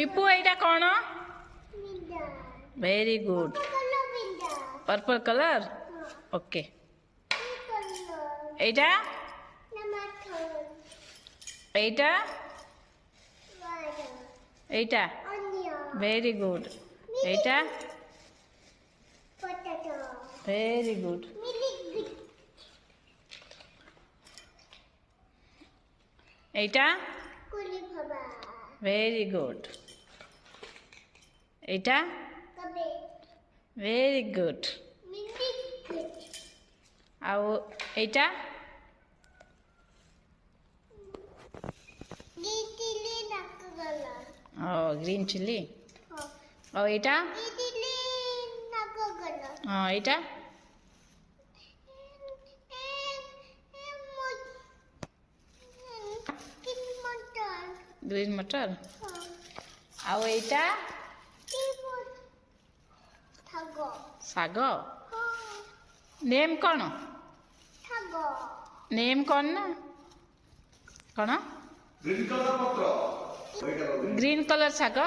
ଇପୁ ଏଇଟା କ'ଣ? Very good. Purple colour okay एटा एटा एटा very good एटा very good एटा very good एटा very good आओ एटा green chilli और एटा हाँ एटा ग्रीन मटर आओ एटा साग नेम कौन नेम कौन ना कौन ग्रीन कलर साग